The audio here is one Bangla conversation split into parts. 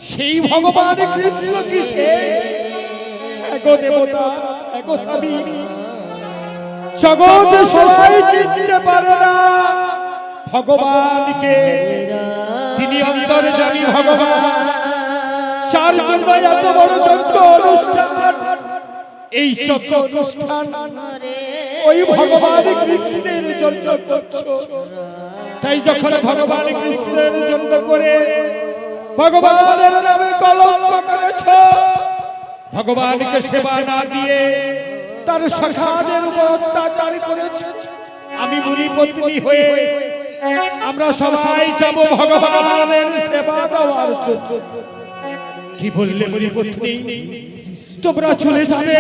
সেই ভগবান কৃষ্ণ কি এক দেবতা এক স্বামী জগৎ সবাই চিনতে পারে না ভগবানকে। তিনি অন্তর্যামী ভগবান, চার জন্য এত বড় যজ্ঞ অনুষ্ঠান। এই যজ্ঞ অনুষ্ঠান ওই ভগবান কৃষ্ণের জন্য করছো। তাই যখন ভগবান কৃষ্ণের জন্য করে ভগবানের নামে কলঙ্ক করেছ, ভগবানকে সেবা না দিয়ে তার সখাদের উপর অত্যাচার করেছ, আমি মুনি পত্নী হয়ে আমরা সবাই যাব ভগবানের সেবা দেওয়ার জন্য। কি বললে মুনি পত্নী? তোমরা চলে যাবে,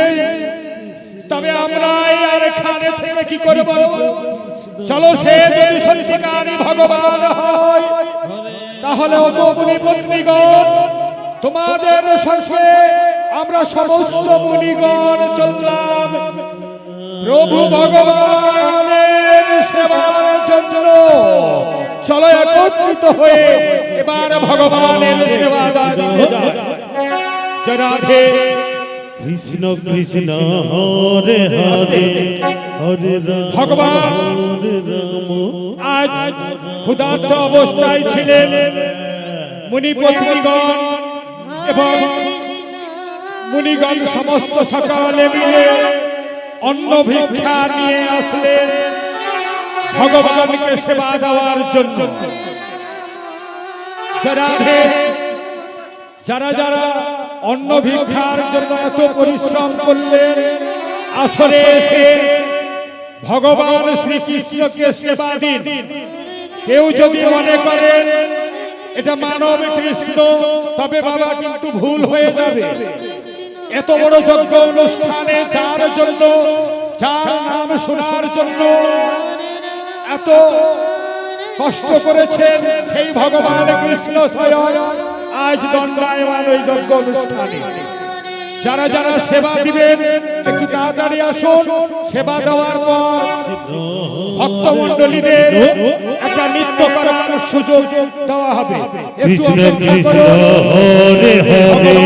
তবে আমরা আর এখানে থেকে কি করব? চলো, সে যদি সত্যিকারী ভগবান হয় তাহলে মুনি পত্নীগণ তোমাদের সঙ্গে আমরা সমস্ত মুনিগণ চললাম প্রভু ভগবানের সেবার জন্য। চলো একত্রিত হয়ে এবার ভগবানের সেবা দিতে যাই। জয় রাধে কৃষ্ণ কৃষ্ণ হরে হরে হরে রাম ভগবান হরে রাম। আজ ক্ষুধার্ত অবস্থায় ছিলেন। মুনি পত্নীগণ এবং মুনিগণ সমস্ত সকালে মিলে অন্ন ভিক্ষা নিয়ে আসলেন ভগবানকে সেবা দেওয়ার জন্য। যারা যারা অন্ন ভিক্ষার জন্য এত পরিশ্রম করলেন, আসলে এসে ভগবান শ্রীকৃষ্ণকে সেবা দিন। কেউ যদি মনে করেন এটা মানব কৃষ্ণ, তবে বাবা কিন্তু ভুল হয়ে যাবে। এত বড় যজ্ঞ অনুষ্ঠানে যার জন্য, যার নাম শোনার জন্য এত কষ্ট করেছেন, সেই ভগবান কৃষ্ণ স্বয়ং আজ দণ্ডায়মান ওই যজ্ঞ অনুষ্ঠানে। যারা যারা সেবা দিবেন একটু তাড়াতাড়ি আসুন। সেবা দেওয়ার পর ভক্তমণ্ডলীদের একটা নৃত্য করার সুযোগ দেওয়া হবে। একটু কৃষ্ণ অপেক্ষা কৃষ্ণ করুন। হরে হরে।